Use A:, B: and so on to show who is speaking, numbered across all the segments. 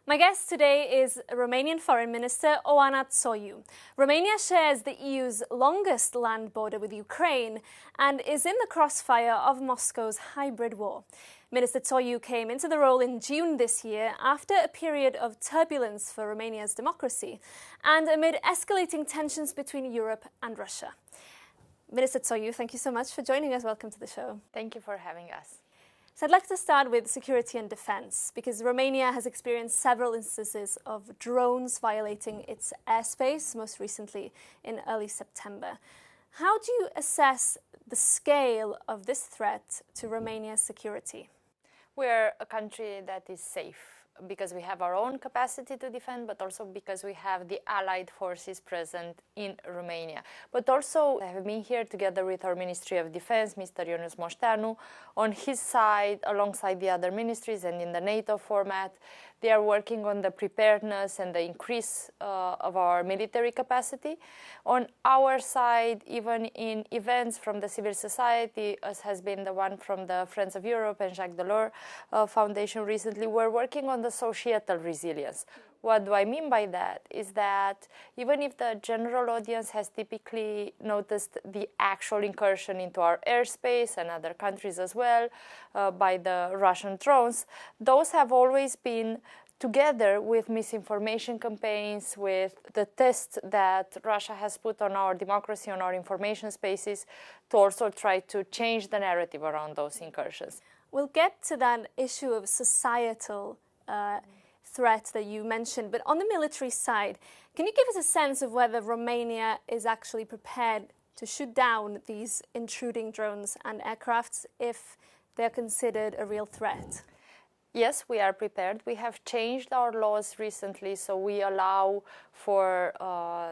A: My guest today is Romanian Foreign Minister Oana Țoiu. Romania shares the EU's longest land border with Ukraine and is in the crossfire of Moscow's hybrid war. Minister Țoiu came into the role in June this year after a period of turbulence for Romania's democracy and amid escalating tensions between Europe and Russia. Minister Țoiu, thank you so much for joining us. Welcome to the show.
B: Thank you for having us.
A: So I'd like to start with security and defence, because Romania has experienced several instances of drones violating its airspace, most recently in early September. How do you assess the scale of this threat to Romania's security?
B: We're a country that is safe because we have our own capacity to defend, but also because we have the allied forces present in Romania. But also, I have been here together with our Ministry of Defense, Mr. Ionuț Moșteanu, on his side, alongside the other ministries and in the NATO format. They are working on the preparedness and the increase of our military capacity. On our side, even in events from the civil society, as has been the one from the Friends of Europe and Jacques Delors Foundation recently, we're working on the societal resilience. What do I mean by that? Is that even if the general audience has typically noticed the actual incursion into our airspace and other countries as well by the Russian drones, those have always been together with misinformation campaigns, with the test that Russia has put on our democracy, on our information spaces, to also try to change the narrative around those incursions.
A: We'll get to that issue of societal threat that you mentioned, but on the military side, can you give us a sense of whether Romania is actually prepared to shoot down these intruding drones and aircrafts if they're considered a real threat?
B: Yes, we are prepared. We have changed our laws recently, so we allow for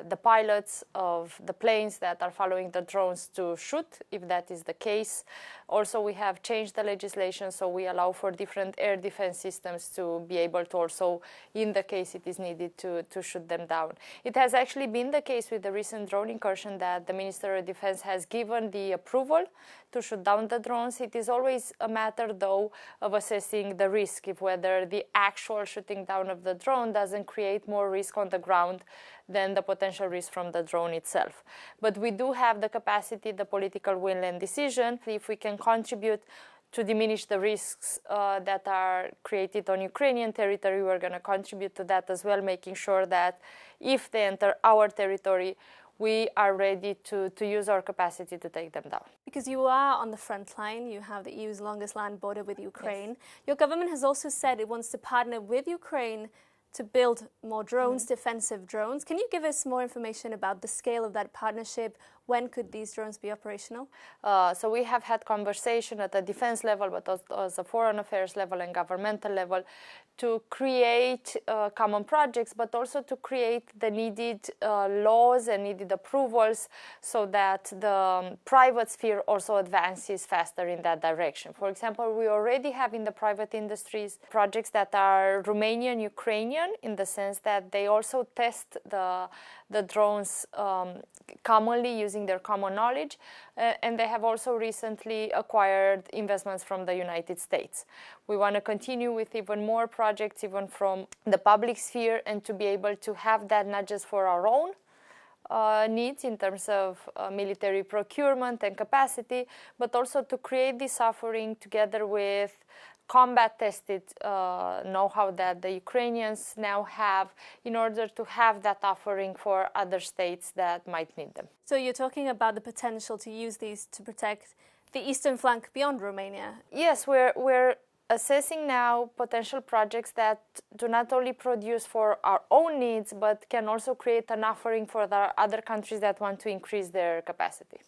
B: the pilots of the planes that are following the drones to shoot, if that is the case. Also, we have changed the legislation, so we allow for different air defense systems to be able to also, in the case it is needed, to shoot them down. It has actually been the case with the recent drone incursion that the Minister of Defense has given the approval to shoot down the drones. It is always a matter, though, of assessing the risk, if whether the actual shooting down of the drone doesn't create more risk on the ground than the potential risk from the drone itself. But we do have the capacity, the political will and decision. If we can contribute to diminish the risks that are created on Ukrainian territory, we're going to contribute to that as well, making sure that if they enter our territory, we are ready to use our capacity to take them down.
A: Because you are on the front line, you have the EU's longest land border with Ukraine.
B: Yes.
A: Your government has also said it wants to partner with Ukraine to build more drones, defensive drones. Can you give us more information about the scale of that partnership? When could these drones be operational?
B: So we have had conversation at the defense level, but also at the foreign affairs level and governmental level, to create common projects, but also to create the needed laws and needed approvals so that the private sphere also advances faster in that direction. For example, we already have in the private industries projects that are Romanian, Ukrainian, in the sense that they also test the drones commonly using their common knowledge, and they have also recently acquired investments from the United States. We want to continue with even more projects, even from the public sphere, and to be able to have that not just for our own needs in terms of military procurement and capacity, but also to create this offering together with combat-tested know-how that the Ukrainians now have in order to have that offering for other states that might need them.
A: So you're talking about the potential to use these to protect the eastern flank beyond Romania?
B: Yes, we're assessing now potential projects that do not only produce for our own needs, but can also create an offering for the other countries that want to increase their capacity.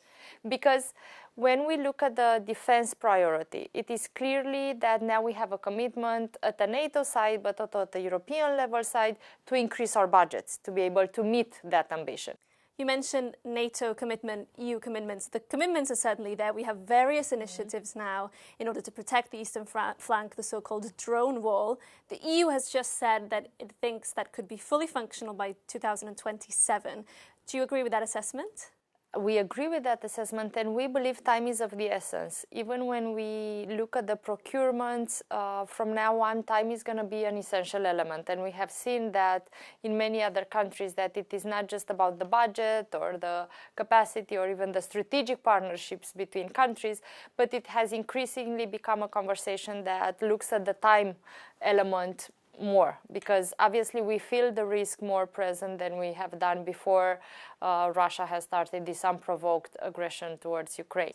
B: Because when we look at the defense priority, it is clearly that now we have a commitment at the NATO side, but also at the European level side, to increase our budgets, to be able to meet that ambition.
A: You mentioned NATO commitment, EU commitments. The commitments are certainly there. We have various initiatives now in order to protect the eastern flank, the so-called drone wall. The EU has just said that it thinks that could be fully functional by 2027. Do you agree with that assessment?
B: we agree with that assessment, and we believe time is of the essence. Even when we look at the procurements, from now on, time is going to be an essential element. And we have seen that in many other countries that it is not just about the budget or the capacity or even the strategic partnerships between countries, but it has increasingly become a conversation that looks at the time element more, because obviously we feel the risk more present than we have done before Russia has started this unprovoked aggression towards Ukraine.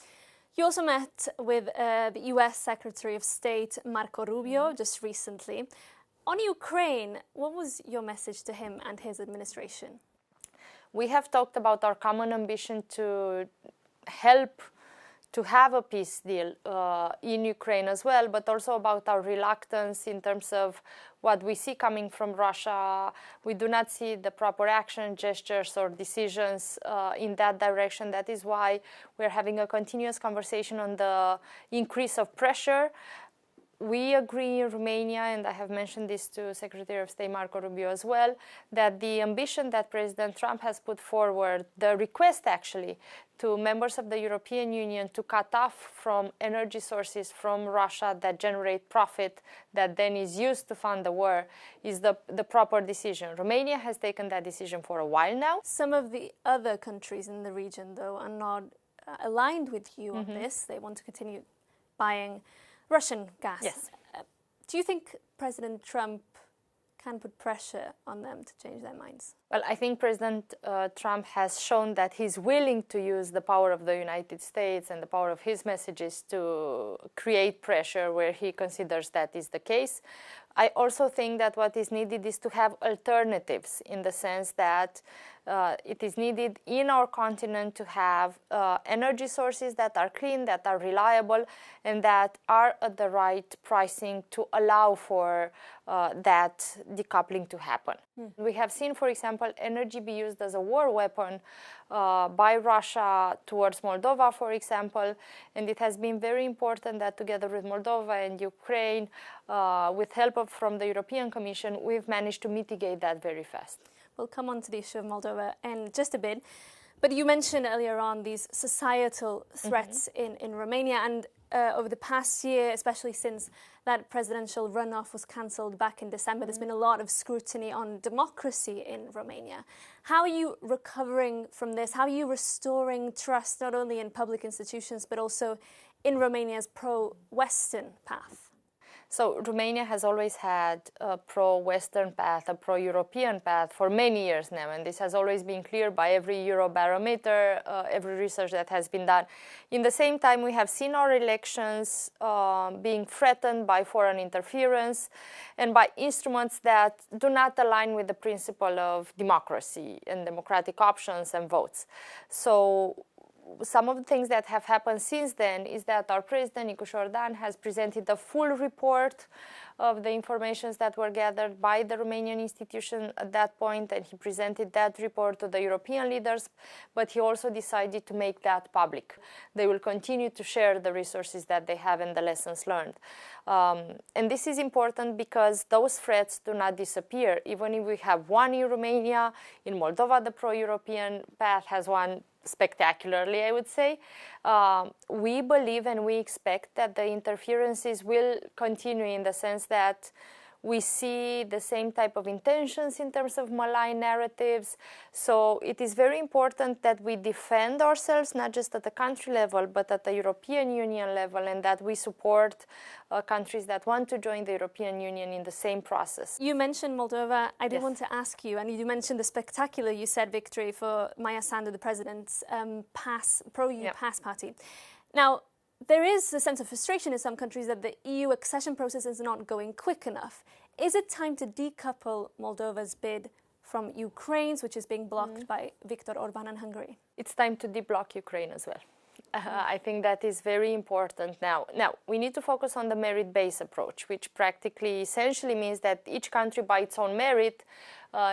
A: You also met with the US Secretary of State Marco Rubio just recently. On Ukraine, what was your message to him and his administration?
B: We have talked about our common ambition to help to have a peace deal in Ukraine as well, but also about our reluctance in terms of what we see coming from Russia. We do not see the proper action, gestures, or decisions in that direction. That is why we're having a continuous conversation on the increase of pressure. We agree in Romania, and I have mentioned this to Secretary of State Marco Rubio as well, that the ambition that President Trump has put forward, the request actually to members of the European Union to cut off from energy sources from Russia that generate profit that then is used to fund the war, is the proper decision. Romania has taken that decision for a while now.
A: Some of the other countries in the region, though, are not aligned with you on this. They want to continue buying Russian gas.
B: Yes.
A: Do you think President Trump can put pressure on them to change their minds?
B: Well, I think President Trump has shown that he's willing to use the power of the United States and the power of his messages to create pressure where he considers that is the case. I also think that what is needed is to have alternatives, in the sense that it is needed in our continent to have energy sources that are clean, that are reliable, and that are at the right pricing to allow for that decoupling to happen. We have seen, for example, energy be used as a war weapon by Russia towards Moldova, for example, and it has been very important that together with Moldova and Ukraine, with help from the European Commission, we've managed to mitigate that very fast.
A: We'll come on to the issue of Moldova in just a bit, but you mentioned earlier on these societal threats in Romania, and over the past year, especially since that presidential runoff was cancelled back in December, there's been a lot of scrutiny on democracy in Romania. How are you recovering from this? How are you restoring trust not only in public institutions but also in Romania's pro-Western path?
B: So Romania has always had a pro-Western path, a pro-European path for many years now, and this has always been clear by every Eurobarometer, every research that has been done. In the same time, we have seen our elections being threatened by foreign interference and by instruments that do not align with the principle of democracy and democratic options and votes. So some of the things that have happened since then is that our president, Nicu Șordan, has presented a full report of the information that were gathered by the Romanian institution at that point, and he presented that report to the European leaders, but he also decided to make that public. They will continue to share the resources that they have and the lessons learned. And this is important because those threats do not disappear. Even if we have one in Romania, in Moldova the pro-European path has won spectacularly, I would say. We believe and we expect that the interferences will continue, in the sense that we see the same type of intentions in terms of malign narratives. So it is very important that we defend ourselves, not just at the country level, but at the European Union level, and that we support countries that want to join the European Union in the same process.
A: You mentioned Moldova. I did want to ask you, and you mentioned the spectacular, you said, victory for Maia Sandu, the president's pro-EU PAS party. Now, there is a sense of frustration in some countries that the EU accession process is not going quick enough. Is it time to decouple Moldova's bid from Ukraine's, which is being blocked by Viktor Orban and Hungary?
B: It's time to deblock Ukraine as well. I think that is very important now. Now, we need to focus on the merit-based approach, which practically essentially means that each country by its own merit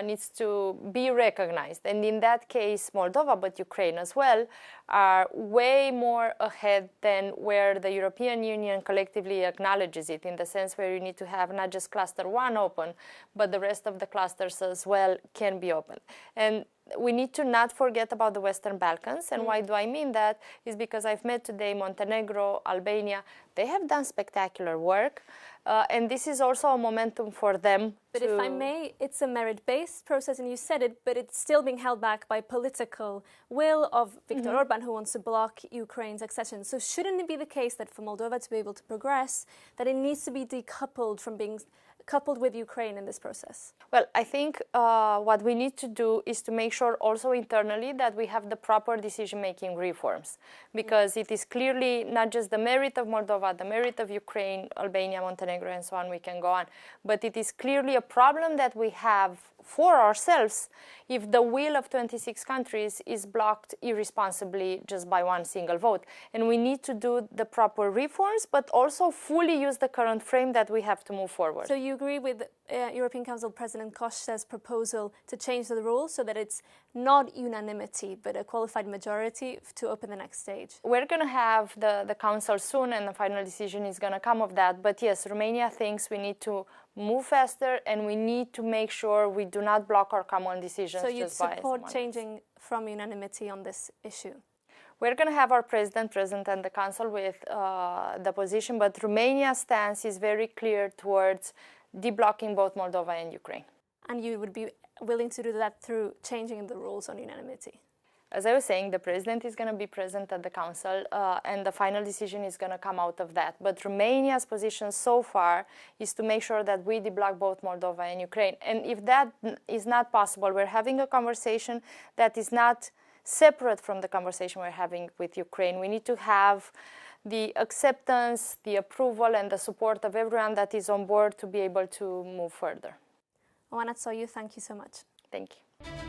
B: needs to be recognized. And in that case, Moldova, but Ukraine as well, are way more ahead than where the European Union collectively acknowledges it, in the sense where you need to have not just cluster 1 open, but the rest of the clusters as well can be open. And we need to not forget about the Western Balkans. And why do I mean that? Is because I've met today Montenegro, Albania. They have done spectacular work. And this is also a momentum for them.
A: But if I may, it's a merit-based process, and you said it, but it's still being held back by political will of Viktor Orban, who wants to block Ukraine's accession. So shouldn't it be the case that for Moldova to be able to progress, that it needs to be decoupled from being coupled with Ukraine in this process?
B: Well, I think what we need to do is to make sure also internally that we have the proper decision-making reforms, because it is clearly not just the merit of Moldova, the merit of Ukraine, Albania, Montenegro, and so on, we can go on, but it is clearly a problem that we have for ourselves if the will of 26 countries is blocked irresponsibly just by one single vote. And we need to do the proper reforms, but also fully use the current frame that we have to move forward.
A: So you agree with European Council President Costa's proposal to change the rules so that it's not unanimity, but a qualified majority to open the next stage?
B: We're going to have the Council soon, and the final decision is going to come of that. But yes, Romania thinks we need to move faster, and we need to make sure we do not block our common decisions.
A: So you'd support changing from unanimity on this issue?
B: We're going to have our president present at the council with the position, but Romania's stance is very clear towards deblocking both Moldova and Ukraine.
A: And you would be willing to do that through changing the rules on unanimity?
B: As I was saying, the president is going to be present at the council, and the final decision is going to come out of that. But Romania's position so far is to make sure that we deblock both Moldova and Ukraine. And if that is not possible, we're having a conversation that is not separate from the conversation we're having with Ukraine. We need to have the acceptance, the approval, and the support of everyone that is on board to be able to move further.
A: Oana Tsoyu, thank you so much.
B: Thank you.